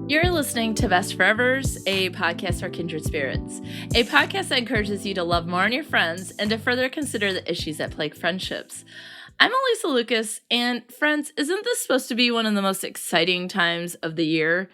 You're listening to Best Forevers, a podcast for kindred spirits, a podcast that encourages you to love more on your friends and to further consider the issues that plague friendships. I'm Alysa Lucas, and friends, isn't this supposed to be one of the most exciting times of the year?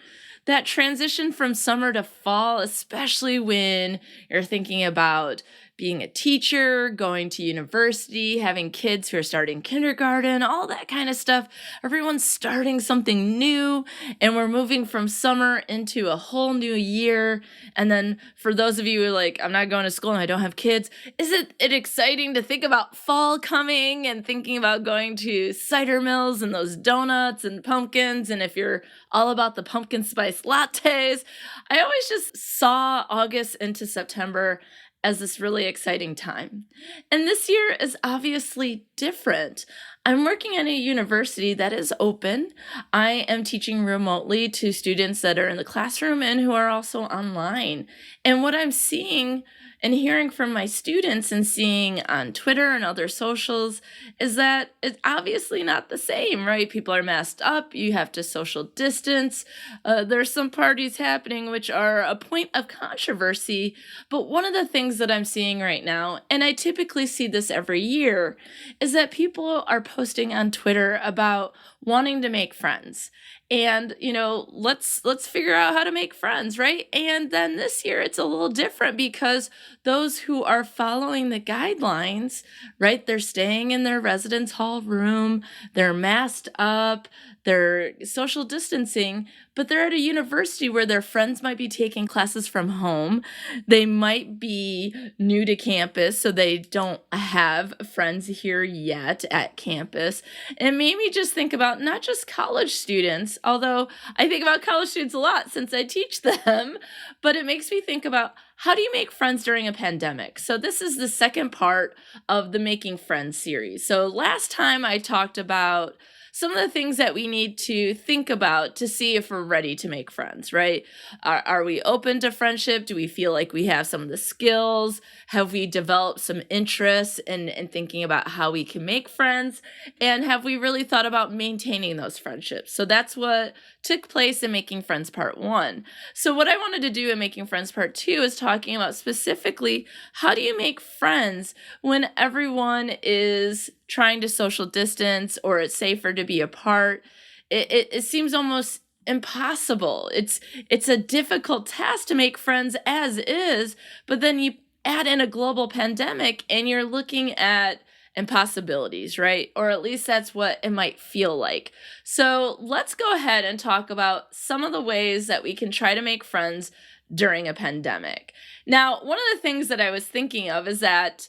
That transition from summer to fall, especially when you're thinking about being a teacher, going to university, having kids who are starting kindergarten, all that kind of stuff. Everyone's starting something new, and we're moving from summer into a whole new year. And then for those of you who are like, I'm not going to school and I don't have kids, isn't it exciting to think about fall coming and thinking about going to cider mills and those donuts and pumpkins? And if you're all about the pumpkin spice lattes, I always just saw August into September as this really exciting time. And this year is obviously different. I'm working at a university that is open. I am teaching remotely to students that are in the classroom and who are also online. And what I'm seeing and hearing from my students and seeing on Twitter and other socials is that it's obviously not the same, right? People are masked up. You have to social distance. There's some parties happening which are a point of controversy. But one of the things that I'm seeing right now, and I typically see this every year, is that people are posting on Twitter about wanting to make friends. And, let's figure out how to make friends, right? And then this year it's a little different because those who are following the guidelines, right? They're staying in their residence hall room, they're masked up, they're social distancing, but they're at a university where their friends might be taking classes from home. They might be new to campus, so they don't have friends here yet at campus. And it made me just think about not just college students, although I think about college students a lot since I teach them, but it makes me think about how do you make friends during a pandemic? So this is the second part of the Making Friends series. So last time I talked about some of the things that we need to think about to see if we're ready to make friends, right? Are we open to friendship? Do we feel like we have some of the skills? Have we developed some interests in thinking about how we can make friends? And have we really thought about maintaining those friendships? So that's what took place in Making Friends Part 1. So what I wanted to do in Making Friends Part 2 is talking about specifically how do you make friends when everyone is trying to social distance or it's safer to be apart. It seems almost impossible. It's a difficult task to make friends as is, but then you add in a global pandemic and you're looking at impossibilities, right? Or at least that's what it might feel like. So let's go ahead and talk about some of the ways that we can try to make friends during a pandemic. Now, one of the things that I was thinking of is that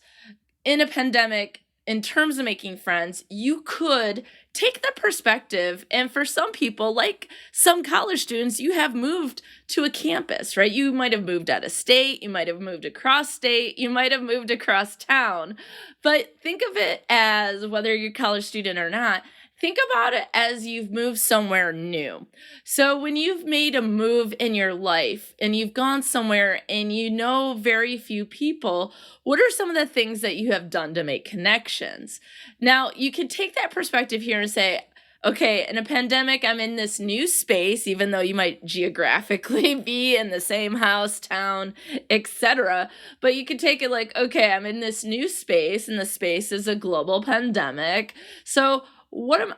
in a pandemic, in terms of making friends, you could take the perspective, and for some people, like some college students, you have moved to a campus, right? You might have moved out of state, you might have moved across state, you might have moved across town, but think of it as, whether you're a college student or not, think about it as you've moved somewhere new. So when you've made a move in your life and you've gone somewhere and you know very few people, what are some of the things that you have done to make connections? Now, you can take that perspective here and say, okay, in a pandemic, I'm in this new space, even though you might geographically be in the same house, town, etc. But you could take it like, okay, I'm in this new space, and the space is a global pandemic. So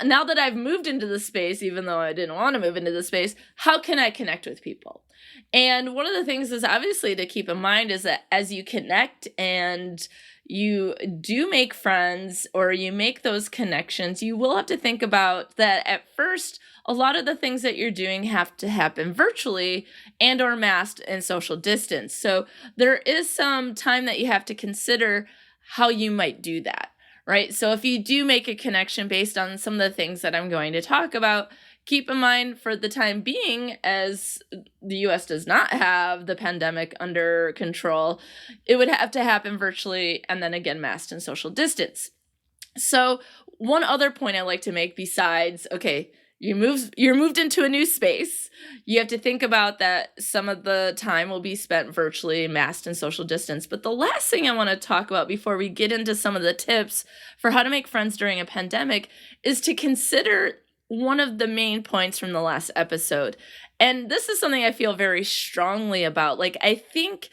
now that I've moved into the space, even though I didn't want to move into the space, how can I connect with people? And one of the things is obviously to keep in mind is that as you connect and you do make friends or you make those connections, you will have to think about that at first, a lot of the things that you're doing have to happen virtually and or masked and social distance. So there is some time that you have to consider how you might do that. Right? So if you do make a connection based on some of the things that I'm going to talk about, keep in mind for the time being, as the US does not have the pandemic under control, it would have to happen virtually and then again masked and social distance. So one other point I like to make besides, okay, you're moved into a new space. You have to think about that some of the time will be spent virtually, masked and social distance. But the last thing I want to talk about before we get into some of the tips for how to make friends during a pandemic is to consider one of the main points from the last episode, And this is something I feel very strongly about. Like, I think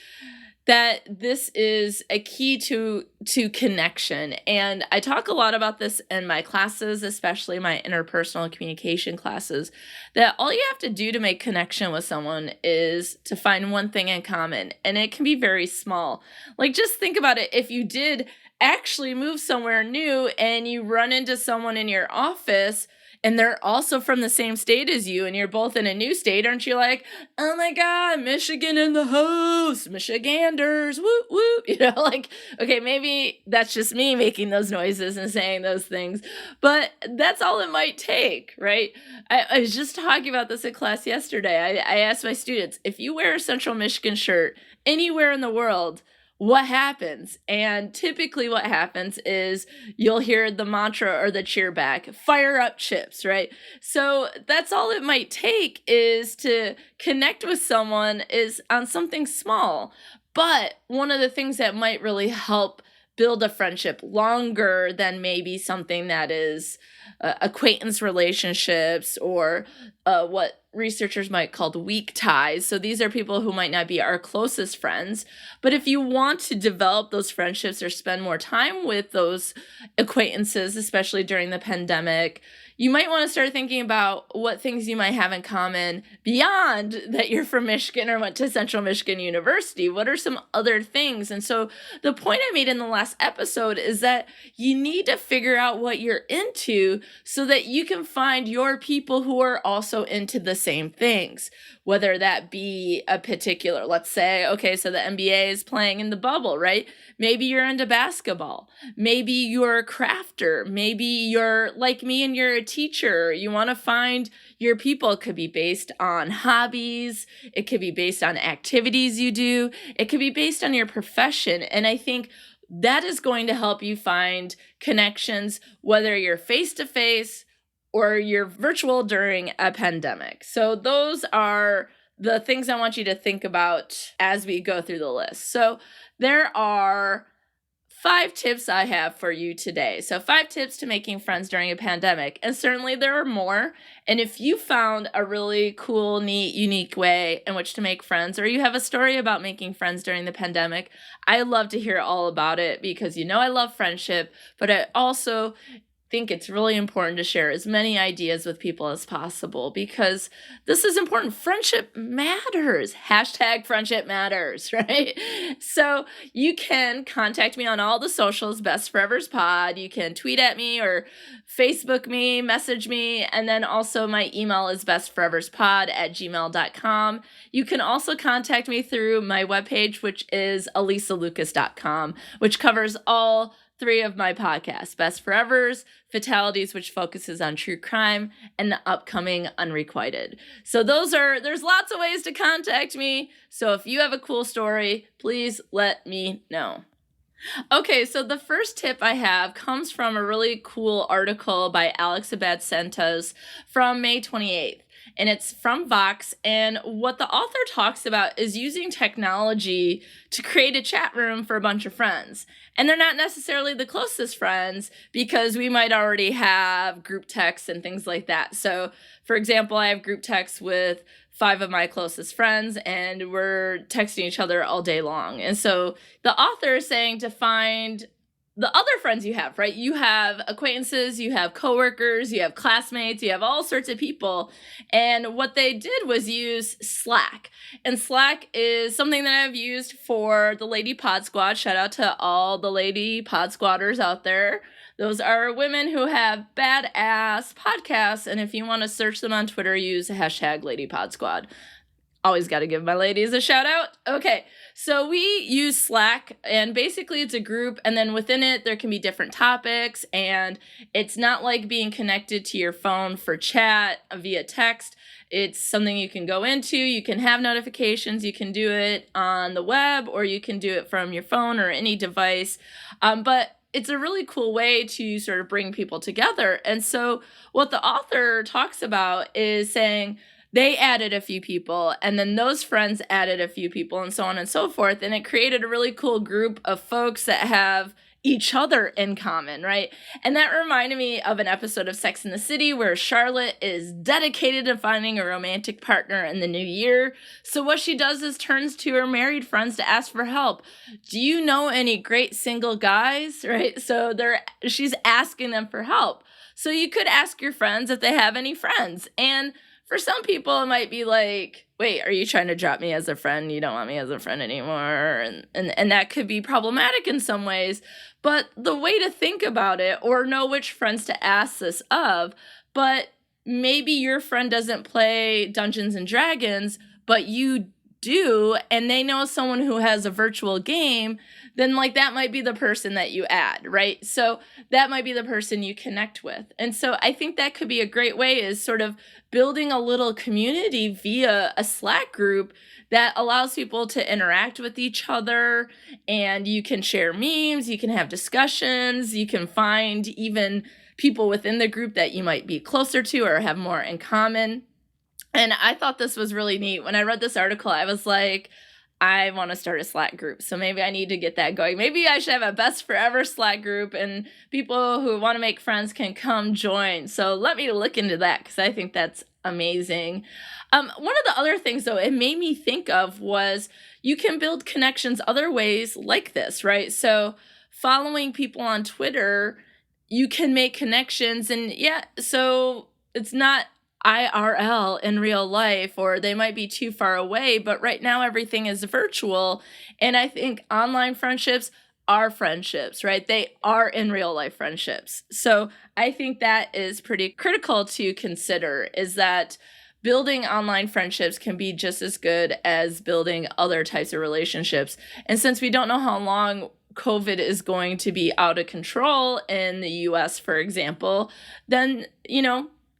that this is a key to connection. And I talk a lot about this in my classes, especially my interpersonal communication classes, that all you have to do to make connection with someone is to find one thing in common. And it can be very small. Like, just think about it. If you did actually move somewhere new and you run into someone in your office and they're also from the same state as you, and you're both in a new state, aren't you like, oh my God, Michigan in the house, Michiganders, whoop, whoop, like, okay, maybe that's just me making those noises and saying those things, but that's all it might take, right? I was just talking about this in class yesterday. I asked my students, if you wear a Central Michigan shirt anywhere in the world, what happens? And typically what happens is you'll hear the mantra or the cheer back, fire up chips, right? So that's all it might take, is to connect with someone is on something small. But one of the things that might really help build a friendship longer than maybe something that is acquaintance relationships or what researchers might call weak ties. So these are people who might not be our closest friends. But if you want to develop those friendships or spend more time with those acquaintances, especially during the pandemic, you might want to start thinking about what things you might have in common beyond that you're from Michigan or went to Central Michigan University. What are some other things? And so the point I made in the last episode is that you need to figure out what you're into so that you can find your people who are also into the same things, whether that be a particular, let's say, okay, so the NBA is playing in the bubble, right? Maybe you're into basketball. Maybe you're a crafter. Maybe you're like me and you're a teacher. You want to find your people. It could be based on hobbies. It could be based on activities you do. It could be based on your profession. And I think that is going to help you find connections, whether you're face-to-face or you're virtual during a pandemic. So those are the things I want you to think about as we go through the list. So there are 5 tips I have for you today. So 5 tips to making friends during a pandemic. And certainly there are more. And if you found a really cool, neat, unique way in which to make friends, or you have a story about making friends during the pandemic, I love to hear all about it, because I love friendship, but I also think it's really important to share as many ideas with people as possible, because this is important. Friendship matters. Hashtag friendship matters, right? So you can contact me on all the socials, Best Forevers Pod. You can tweet at me or Facebook me, message me, and then also my email is bestforeverspod@gmail.com. You can also contact me through my webpage, which is alysalucas.com, which covers all 3 of my podcasts: Best Forevers, Fatalities, which focuses on true crime, and the upcoming Unrequited. So there's lots of ways to contact me. So if you have a cool story, please let me know. Okay, so the first tip I have comes from a really cool article by Alysa Santos from May 28th. And it's from Vox. And what the author talks about is using technology to create a chat room for a bunch of friends. And they're not necessarily the closest friends, because we might already have group texts and things like that. So, for example, I have group texts with 5 of my closest friends, and we're texting each other all day long. And so the author is saying to find the other friends you have, right? You have acquaintances, you have coworkers, you have classmates, you have all sorts of people. And what they did was use Slack. And Slack is something that I've used for the Lady Pod Squad. Shout out to all the Lady Pod Squatters out there. Those are women who have badass podcasts. And if you want to search them on Twitter, use hashtag Lady Pod Squad. Always got to give my ladies a shout out. Okay, so we use Slack, and basically it's a group, and then within it there can be different topics, and it's not like being connected to your phone for chat via text. It's something you can go into, you can have notifications, you can do it on the web, or you can do it from your phone or any device, but it's a really cool way to sort of bring people together. And so what the author talks about is saying, they added a few people, and then those friends added a few people, and so on and so forth. And it created a really cool group of folks that have each other in common, right? And that reminded me of an episode of Sex and the City where Charlotte is dedicated to finding a romantic partner in the new year. So what she does is turns to her married friends to ask for help. Do you know any great single guys, right? So she's asking them for help. So you could ask your friends if they have any friends. And for some people, it might be like, wait, are you trying to drop me as a friend? You don't want me as a friend anymore. And that could be problematic in some ways. But the way to think about it, or know which friends to ask this of, but maybe your friend doesn't play Dungeons and Dragons, but you do, and they know someone who has a virtual game, then like that might be the person that you add, right? So that might be the person you connect with. And so I think that could be a great way, is sort of building a little community via a Slack group that allows people to interact with each other, and you can share memes, you can have discussions, you can find even people within the group that you might be closer to or have more in common. And I thought this was really neat. When I read this article, I was like, I want to start a Slack group. So maybe I need to get that going. Maybe I should have a Best Forever Slack group, and people who want to make friends can come join. So let me look into that, because I think that's amazing. One of the other things, though, it made me think of was you can build connections other ways like this, right? So following people on Twitter, you can make connections. And yeah, so it's not IRL in real life, or they might be too far away, but right now everything is virtual. And I think online friendships are friendships, right? They are in real life friendships. So I think that is pretty critical to consider, is that building online friendships can be just as good as building other types of relationships. And since we don't know how long COVID is going to be out of control in the US, for example, then,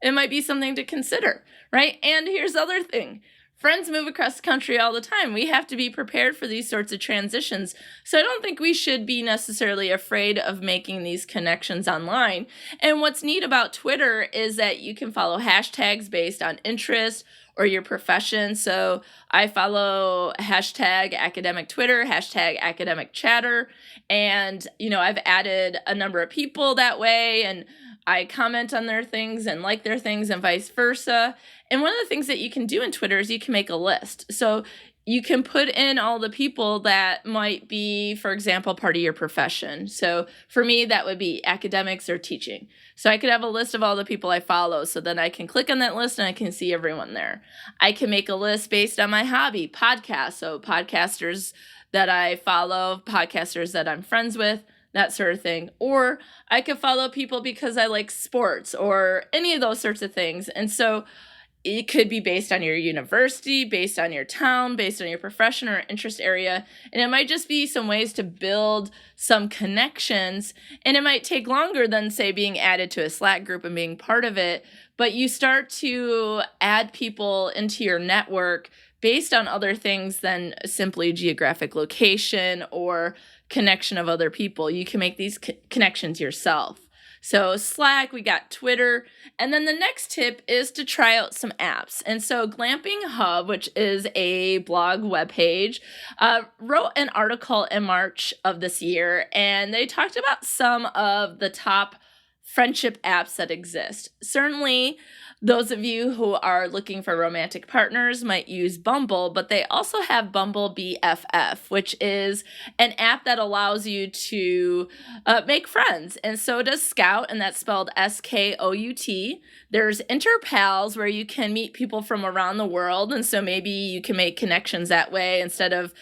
it might be something to consider, right? And here's the other thing. Friends move across the country all the time. We have to be prepared for these sorts of transitions. So I don't think we should be necessarily afraid of making these connections online. And what's neat about Twitter is that you can follow hashtags based on interest or your profession. So I follow hashtag academic Twitter, hashtag academic chatter. And, I've added a number of people that way, and I comment on their things and like their things and vice versa. And one of the things that you can do in Twitter is you can make a list. So you can put in all the people that might be, for example, part of your profession. So for me, that would be academics or teaching. So I could have a list of all the people I follow, so then I can click on that list and I can see everyone there. I can make a list based on my hobby, podcasts. So podcasters that I follow, podcasters that I'm friends with, that sort of thing. Or I could follow people because I like sports or any of those sorts of things. And so it could be based on your university, based on your town, based on your profession or interest area. And it might just be some ways to build some connections. And it might take longer than, say, being added to a Slack group and being part of it. But you start to add people into your network based on other things than simply geographic location or connection of other people. You can make these connections yourself. So Slack, we got Twitter, and then the next tip is to try out some apps. And so Glamping Hub, which is a blog webpage, wrote an article in March of this year, and they talked about some of the top friendship apps that exist. Certainly, those of you who are looking for romantic partners might use Bumble, but they also have Bumble BFF, which is an app that allows you to make friends. And so does Scout, and that's spelled SKOUT. There's Interpals, where you can meet people from around the world, and so maybe you can make connections that way instead of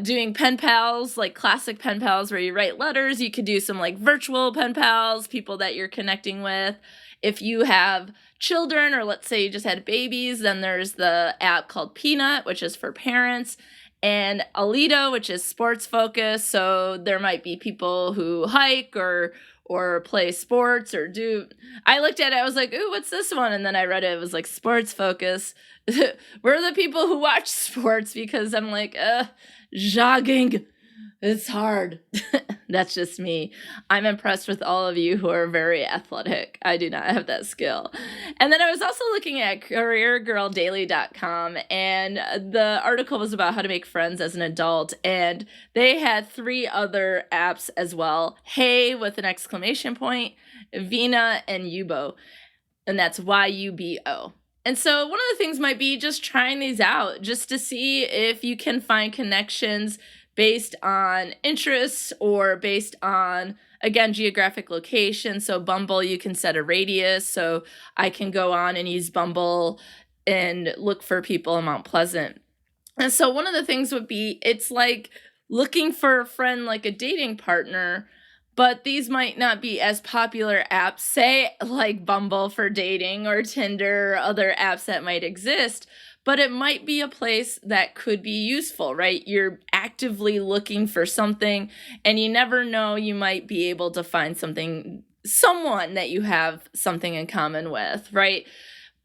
doing pen pals, like classic pen pals where you write letters. You could do some like virtual pen pals, people that you're connecting with. If you have children, or let's say you just had babies, then there's the app called Peanut, which is for parents, and Alita, which is sports focused. So there might be people who hike or play sports or do. I looked at it, I was like, ooh, what's this one? And then I read it, it was like sports focus. We're the people who watch sports, because I'm like, jogging, it's hard. That's just me. I'm impressed with all of you who are very athletic. I do not have that skill. And then I was also looking at careergirldaily.com, and the article was about how to make friends as an adult. And they had 3 other apps as well. Hey with an exclamation point, Vina, and Yubo. And that's YUBO. And so one of the things might be just trying these out just to see if you can find connections based on interests or based on, again, geographic location. So Bumble, you can set a radius. So I can go on and use Bumble and look for people in Mount Pleasant. And so one of the things would be, it's like looking for a friend, like a dating partner, but these might not be as popular apps, say like Bumble for dating or Tinder or other apps that might exist, but it might be a place that could be useful, right? You're actively looking for something, and you never know, you might be able to find someone that you have something in common with, right?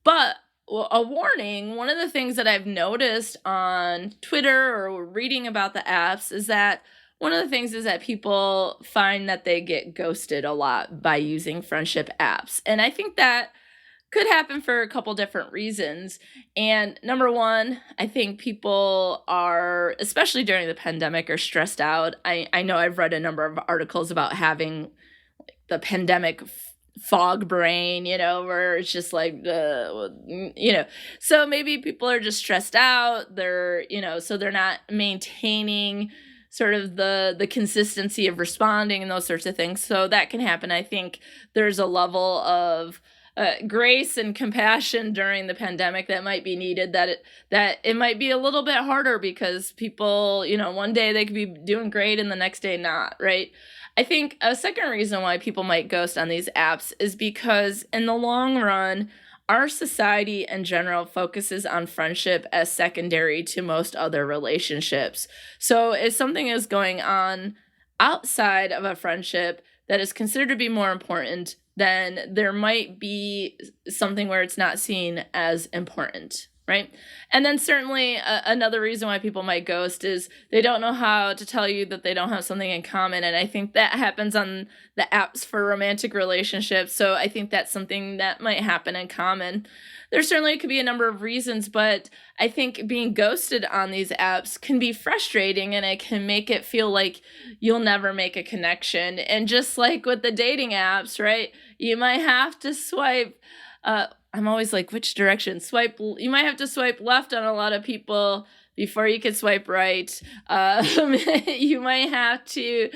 But a warning, one of the things that I've noticed on Twitter or reading about the apps is that one of the things is that people find that they get ghosted a lot by using friendship apps. And I think that could happen for a couple different reasons. And number one, I think people are, especially during the pandemic, are stressed out. I know I've read a number of articles about having the pandemic fog brain, where it's just like, so maybe people are just stressed out. They're, so they're not maintaining sort of the consistency of responding and those sorts of things. So that can happen. I think there's a level of grace and compassion during the pandemic that might be needed, that it might be a little bit harder because people, one day they could be doing great and the next day not, right? I think a second reason why people might ghost on these apps is because in the long run, our society in general focuses on friendship as secondary to most other relationships. So if something is going on outside of a friendship that is considered to be more important, then there might be something where it's not seen as important, right? And then certainly another reason why people might ghost is they don't know how to tell you that they don't have something in common. And I think that happens on the apps for romantic relationships. So I think that's something that might happen in common. There certainly could be a number of reasons, but I think being ghosted on these apps can be frustrating, and it can make it feel like you'll never make a connection. And just like with the dating apps, right? You might have to swipe, I'm always like, which direction? You might have to swipe left on a lot of people before you can swipe right. You might have to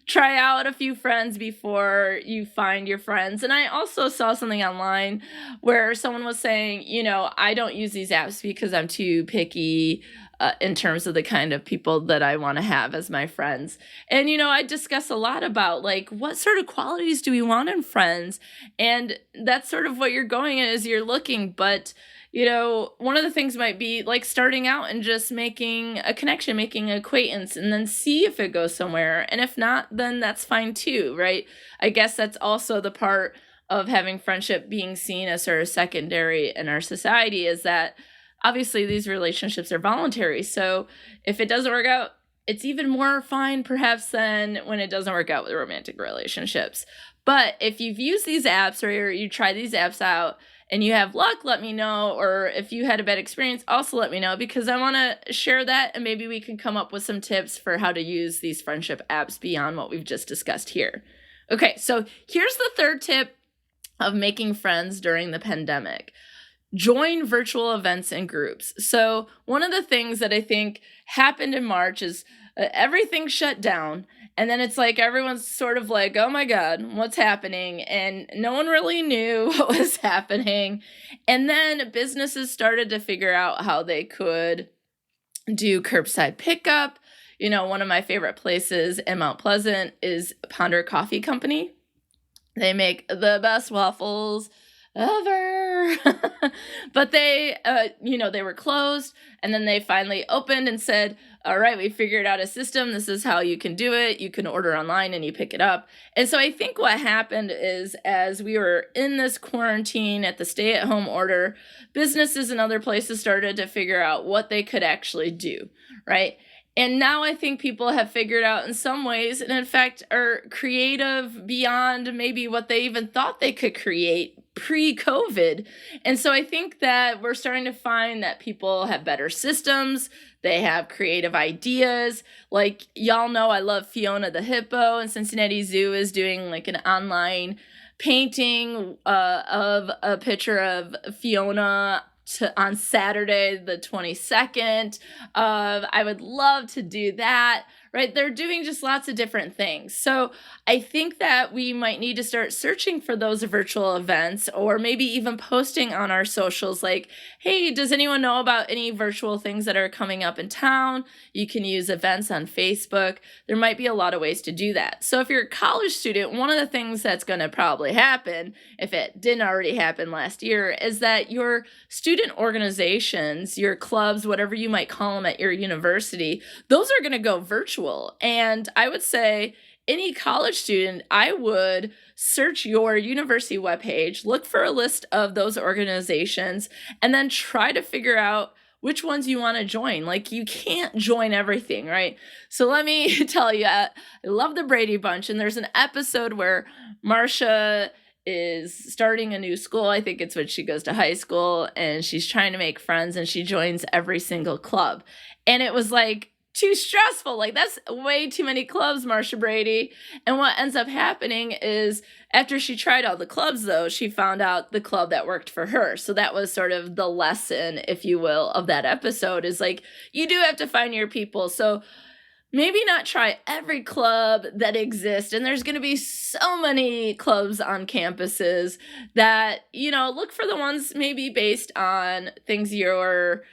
try out a few friends before you find your friends. And I also saw something online where someone was saying, I don't use these apps because I'm too picky in terms of the kind of people that I want to have as my friends. And, I discuss a lot about like, what sort of qualities do we want in friends? And that's sort of what you're going in as you're looking. But, one of the things might be like starting out and just making a connection, making an acquaintance, and then see if it goes somewhere. And if not, then that's fine too, right? I guess that's also the part of having friendship being seen as sort of secondary in our society, is that obviously these relationships are voluntary. So if it doesn't work out, it's even more fine perhaps than when it doesn't work out with romantic relationships. But if you've used these apps or you try these apps out and you have luck, let me know. Or if you had a bad experience, also let me know, because I want to share that, and maybe we can come up with some tips for how to use these friendship apps beyond what we've just discussed here. Okay, so here's the third tip of making friends during the pandemic. Join virtual events and groups. So one of the things that I think happened in March is everything shut down. And then it's like everyone's sort of like, oh my God, what's happening? And no one really knew what was happening. And then businesses started to figure out how they could do curbside pickup. One of my favorite places in Mount Pleasant is Ponder Coffee Company. They make the best waffles ever. But they were closed, and then they finally opened and said, all right, we figured out a system. This is how you can do it. You can order online and you pick it up. And so I think what happened is, as we were in this quarantine at the stay-at-home order, businesses and other places started to figure out what they could actually do, right? And now I think people have figured out in some ways, and in fact are creative beyond maybe what they even thought they could create pre-COVID. And so I think that we're starting to find that people have better systems, they have creative ideas. Like, y'all know I love Fiona the Hippo, and Cincinnati Zoo is doing like an online painting of a picture of Fiona on Saturday, the 22nd. I would love to do that, right? They're doing just lots of different things. So I think that we might need to start searching for those virtual events, or maybe even posting on our socials like, hey, does anyone know about any virtual things that are coming up in town? You can use events on Facebook. There might be a lot of ways to do that. So if you're a college student, one of the things that's going to probably happen, if it didn't already happen last year, is that your student organizations, your clubs, whatever you might call them at your university, those are going to go virtual. And I would say any college student, I would search your university webpage, look for a list of those organizations, and then try to figure out which ones you want to join. Like, you can't join everything, right? So let me tell you, I love the Brady Bunch, and there's an episode where Marcia is starting a new school. I think it's when she goes to high school, and she's trying to make friends, and she joins every single club. And it was like too stressful. Like, that's way too many clubs, Marcia Brady. And what ends up happening is, after she tried all the clubs, though, she found out the club that worked for her. So that was sort of the lesson, if you will, of that episode, is like, you do have to find your people. So maybe not try every club that exists. And there's going to be so many clubs on campuses that, look for the ones maybe based on things you're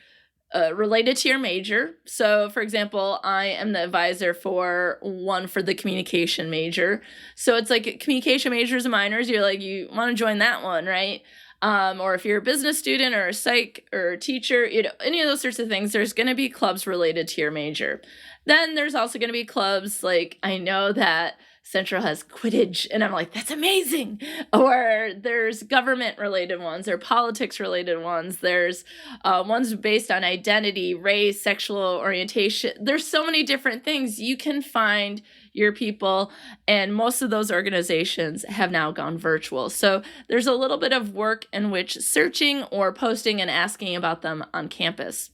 related to your major. So, for example, I am the advisor for one for the communication major. So it's like communication majors and minors. You're like, you want to join that one, right? Or if you're a business student or a psych or a teacher, any of those sorts of things, there's going to be clubs related to your major. Then there's also going to be clubs, like, I know that Central has Quidditch, and I'm like, that's amazing. Or there's government related ones, or politics related ones. There's ones based on identity, race, sexual orientation. There's so many different things. You can find your people, and most of those organizations have now gone virtual. So there's a little bit of work in which searching or posting and asking about them on campus.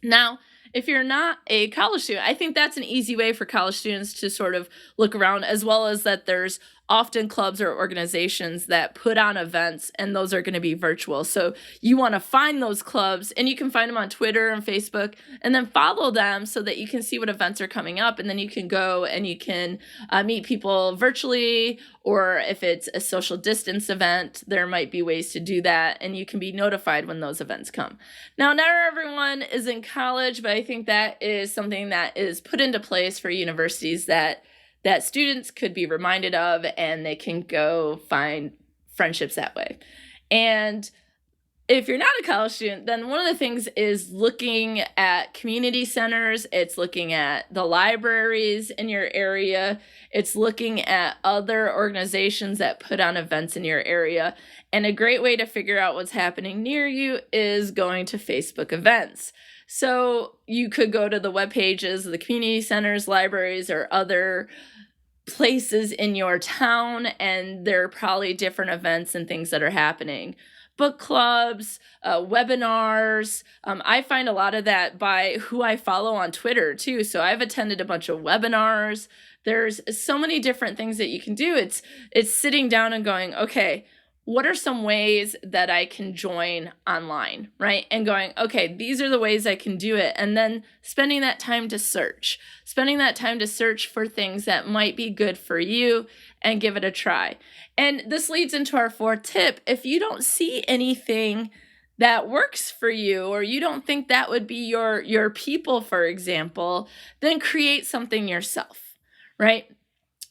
Now, if you're not a college student, I think that's an easy way for college students to sort of look around, as well as that there's often clubs or organizations that put on events, and those are going to be virtual. So you want to find those clubs, and you can find them on Twitter and Facebook, and then follow them so that you can see what events are coming up, and then you can go and you can meet people virtually, or if it's a social distance event, there might be ways to do that, and you can be notified when those events come. Now, not everyone is in college, but I think that is something that is put into place for universities that students could be reminded of, and they can go find friendships that way. And if you're not a college student, then one of the things is looking at community centers. It's looking at the libraries in your area. It's looking at other organizations that put on events in your area. And a great way to figure out what's happening near you is going to Facebook events. So you could go to the web pages of the community centers, libraries, or other places in your town, and there are probably different events and things that are happening. Book clubs, webinars. I find a lot of that by who I follow on Twitter too. So I've attended a bunch of webinars. There's so many different things that you can do. It's sitting down and going, okay, what are some ways that I can join online, right? And going, okay, these are the ways I can do it. And then spending that time to search for things that might be good for you and give it a try. And this leads into our fourth tip. If you don't see anything that works for you, or you don't think that would be your people, for example, then create something yourself, right?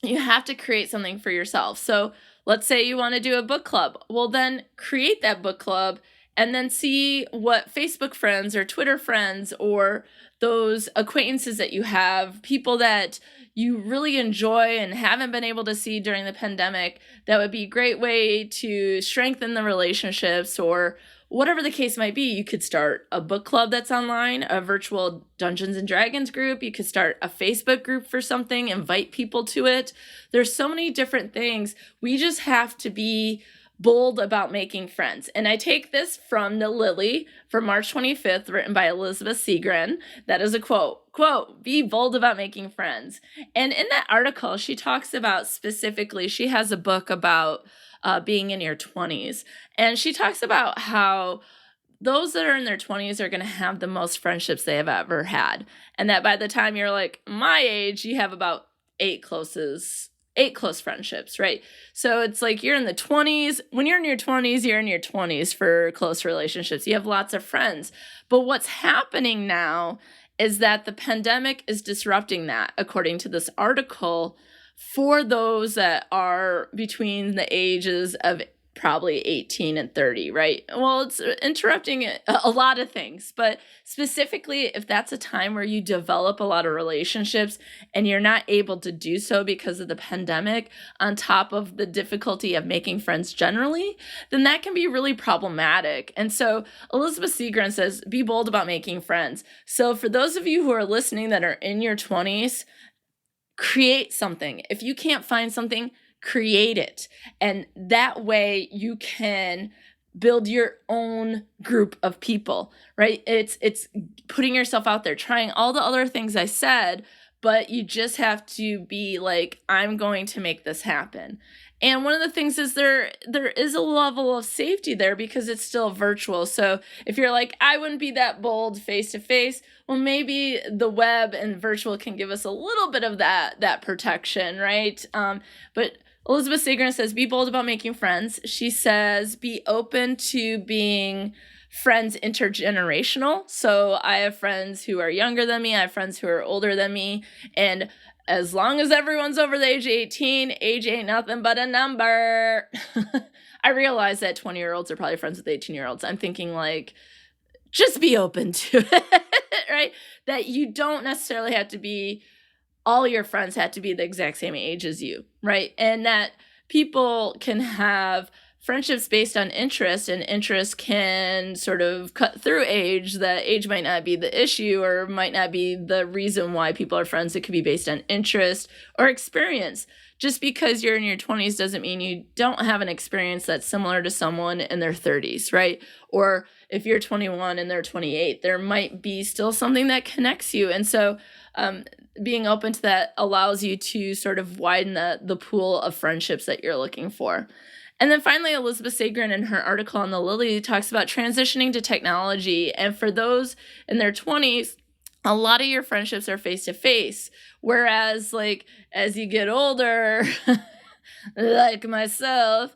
You have to create something for yourself. So let's say you want to do a book club. Well, then create that book club and then see what Facebook friends or Twitter friends or those acquaintances that you have, people that you really enjoy and haven't been able to see during the pandemic, that would be a great way to strengthen the relationships, or whatever the case might be, you could start a book club that's online, a virtual Dungeons and Dragons group. You could start a Facebook group for something, invite people to it. There's so many different things. We just have to be bold about making friends. And I take this from The Lily from March 25th, written by Elizabeth Segren. That is a quote, be bold about making friends. And in that article, she talks about specifically, she has a book about being in your 20s. And she talks about how those that are in their 20s are going to have the most friendships they have ever had. And that by the time you're like my age, you have about 8 close friendships, right? So it's like you're in the 20s. When you're in your 20s, you're in your 20s for close relationships. You have lots of friends. But what's happening now is that the pandemic is disrupting that, according to this article, for those that are between the ages of probably 18 and 30, right? Well, it's interrupting a lot of things, but specifically if that's a time where you develop a lot of relationships and you're not able to do so because of the pandemic, on top of the difficulty of making friends generally, then that can be really problematic. And so Elizabeth Segren says, be bold about making friends. So for those of you who are listening that are in your 20s, create something. If you can't find something, create it. And that way you can build your own group of people, right? It's putting yourself out there, trying all the other things I said, but you just have to be like, I'm going to make this happen. And one of the things is there is a level of safety there because it's still virtual. So if you're like, I wouldn't be that bold face to face, well, maybe the web and virtual can give us a little bit of that protection, right? But Elizabeth Segren says, be bold about making friends. She says, be open to being friends intergenerational. So I have friends who are younger than me. I have friends who are older than me. And as long as everyone's over the age of 18, age ain't nothing but a number. I realize that 20-year-olds are probably friends with 18-year-olds. I'm thinking like, just be open to it, right? That you don't necessarily have to be, all your friends have to be the exact same age as you, right? And that people can have friendships based on interest, and interest can sort of cut through age. That age might not be the issue or might not be the reason why people are friends. It could be based on interest or experience. Just because you're in your 20s doesn't mean you don't have an experience that's similar to someone in their 30s, right? Or if you're 21 and they're 28, there might be still something that connects you. And so being open to that allows you to sort of widen the pool of friendships that you're looking for. And then finally, Elizabeth Segren in her article on The Lily talks about transitioning to technology. And for those in their 20s, a lot of your friendships are face-to-face. Whereas, like, as you get older, like myself,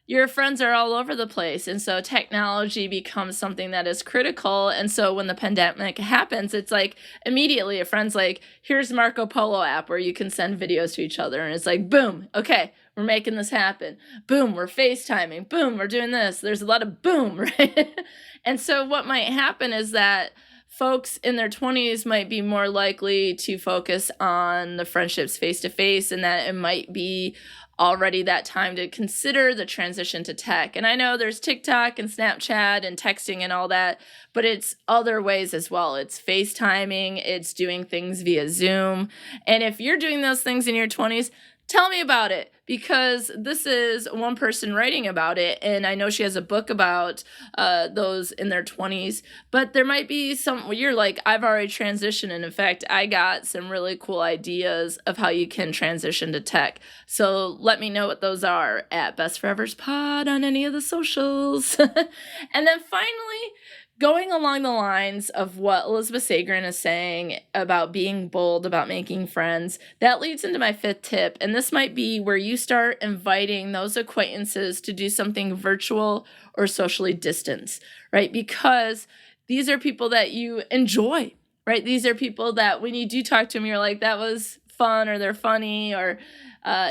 your friends are all over the place. And so technology becomes something that is critical. And so when the pandemic happens, it's like immediately a friend's like, here's Marco Polo app where you can send videos to each other. And it's like, boom, okay, we're making this happen. Boom, we're FaceTiming. Boom, we're doing this. There's a lot of boom, right? And so what might happen is that folks in their 20s might be more likely to focus on the friendships face-to-face, and that it might be already that time to consider the transition to tech. And I know there's TikTok and Snapchat and texting and all that, but it's other ways as well. It's FaceTiming, it's doing things via Zoom. And if you're doing those things in your 20s, tell me about it, because this is one person writing about it. And I know she has a book about those in their 20s, but there might be some where you're like, I've already transitioned. And in fact, I got some really cool ideas of how you can transition to tech. So let me know what those are at Best Forevers Pod on any of the socials. And then finally, going along the lines of what Elizabeth Segren is saying about being bold, about making friends, that leads into my 5th tip. And this might be where you start inviting those acquaintances to do something virtual or socially distanced, right? Because these are people that you enjoy, right? These are people that when you do talk to them, you're like, that was fun, or they're funny, or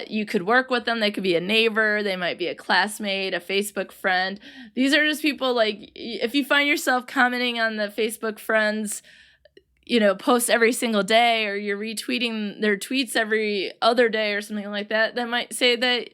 you could work with them. They could be a neighbor. They might be a classmate, a Facebook friend. These are just people, like, if you find yourself commenting on the Facebook friends, post every single day, or you're retweeting their tweets every other day or something like that, that might say that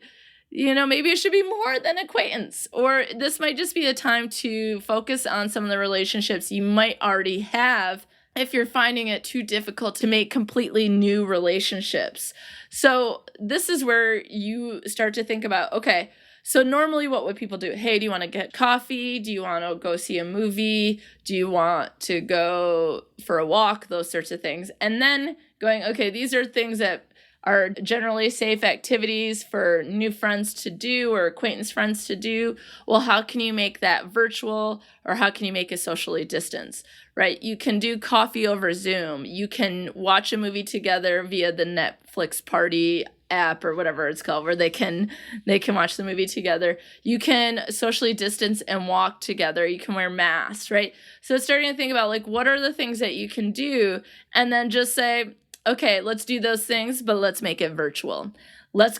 maybe it should be more than acquaintance, or this might just be a time to focus on some of the relationships you might already have if you're finding it too difficult to make completely new relationships. So this is where you start to think about, okay, so normally what would people do? Hey, do you want to get coffee? Do you want to go see a movie? Do you want to go for a walk? Those sorts of things. And then going, okay, these are things that are generally safe activities for new friends to do or acquaintance friends to do. Well, how can you make that virtual, or how can you make it socially distanced, right? You can do coffee over Zoom. You can watch a movie together via the Netflix party app or whatever it's called, where they can watch the movie together. You can socially distance and walk together. You can wear masks, right? So it's starting to think about like, what are the things that you can do? And then just say, okay, let's do those things, but let's make it virtual. Let's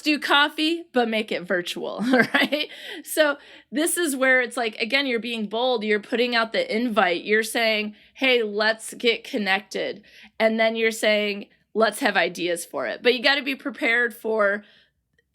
do coffee, but make it virtual, right? So this is where it's like, again, you're being bold. You're putting out the invite. You're saying, hey, let's get connected. And then you're saying, let's have ideas for it. But you got to be prepared for,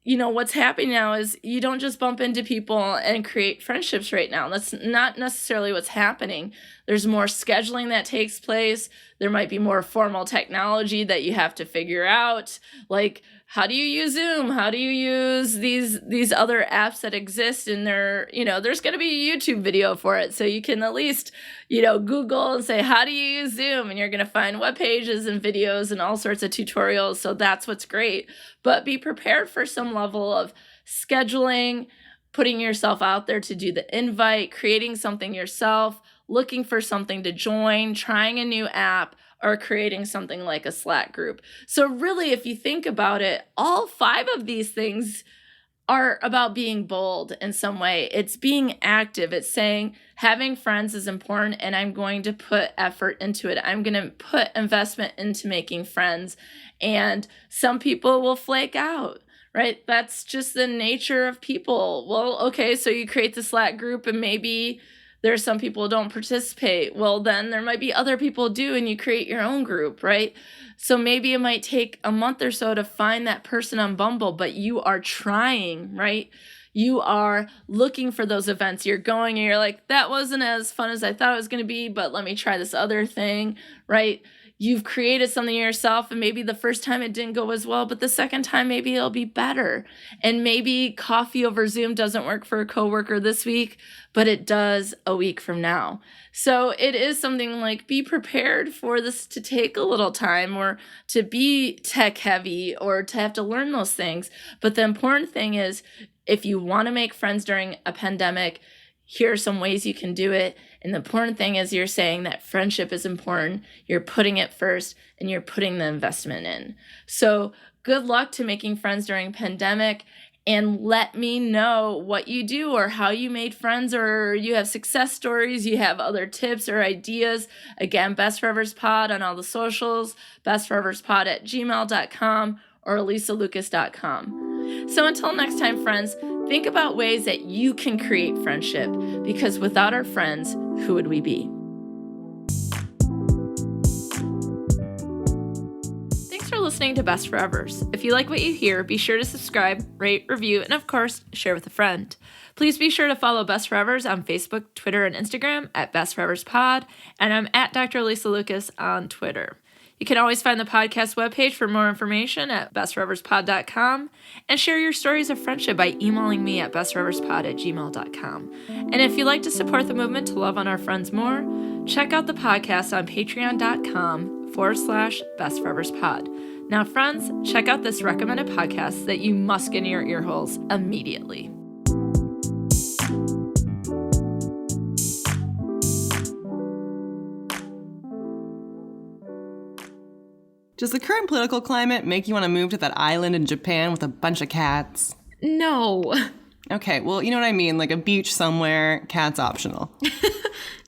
what's happening now is you don't just bump into people and create friendships right now. That's not necessarily what's happening. There's more scheduling that takes place. There might be more formal technology that you have to figure out. Like, how do you use Zoom? How do you use these other apps that exist? And there's going to be a YouTube video for it. So you can at least, Google and say, how do you use Zoom? And you're going to find web pages and videos and all sorts of tutorials. So that's what's great. But be prepared for some level of scheduling, putting yourself out there to do the invite, creating something yourself, looking for something to join, trying a new app, or creating something like a Slack group. So really, if you think about it, all 5 of these things are about being bold in some way. It's being active. It's saying having friends is important, and I'm going to put effort into it. I'm going to put investment into making friends. And some people will flake out, right? That's just the nature of people. Well, okay, so you create the Slack group and maybe there's some people who don't participate. Well, then there might be other people who do, and you create your own group, right? So maybe it might take a month or so to find that person on Bumble, but you are trying, right? You are looking for those events. You're going and you're like, that wasn't as fun as I thought it was going to be, but let me try this other thing, right? You've created something yourself, and maybe the first time it didn't go as well, but the second time maybe it'll be better. And maybe coffee over Zoom doesn't work for a coworker this week, but it does a week from now. So it is something like, be prepared for this to take a little time, or to be tech heavy, or to have to learn those things. But the important thing is, if you want to make friends during a pandemic, here are some ways you can do it. And the important thing is, you're saying that friendship is important, you're putting it first, and you're putting the investment in. So good luck to making friends during pandemic, and let me know what you do or how you made friends, or you have success stories, you have other tips or ideas. Again, Best Forevers Pod on all the socials, bestforeverspod@gmail.com or alysalucas.com. So until next time, friends, think about ways that you can create friendship, because without our friends, who would we be? Thanks for listening to Best Forevers. If you like what you hear, be sure to subscribe, rate, review, and of course, share with a friend. Please be sure to follow Best Forevers on Facebook, Twitter, and Instagram at Best Forevers Pod, and I'm at Dr. Alysa Lucas on Twitter. You can always find the podcast webpage for more information at bestforeverspod.com, and share your stories of friendship by emailing me at bestforeverspod@gmail.com. And if you'd like to support the movement to love on our friends more, check out the podcast on patreon.com/bestforeverspod. Now, friends, check out this recommended podcast that you must get in your ear holes immediately. Does the current political climate make you want to move to that island in Japan with a bunch of cats? No. Okay, well, you know what I mean, like a beach somewhere, cats optional.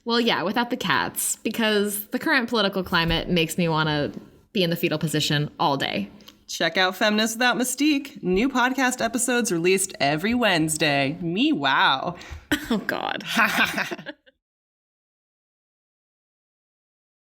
Well, yeah, without the cats, because the current political climate makes me want to be in the fetal position all day. Check out Feminists Without Mystique. New podcast episodes released every Wednesday. Me, wow. Oh, God.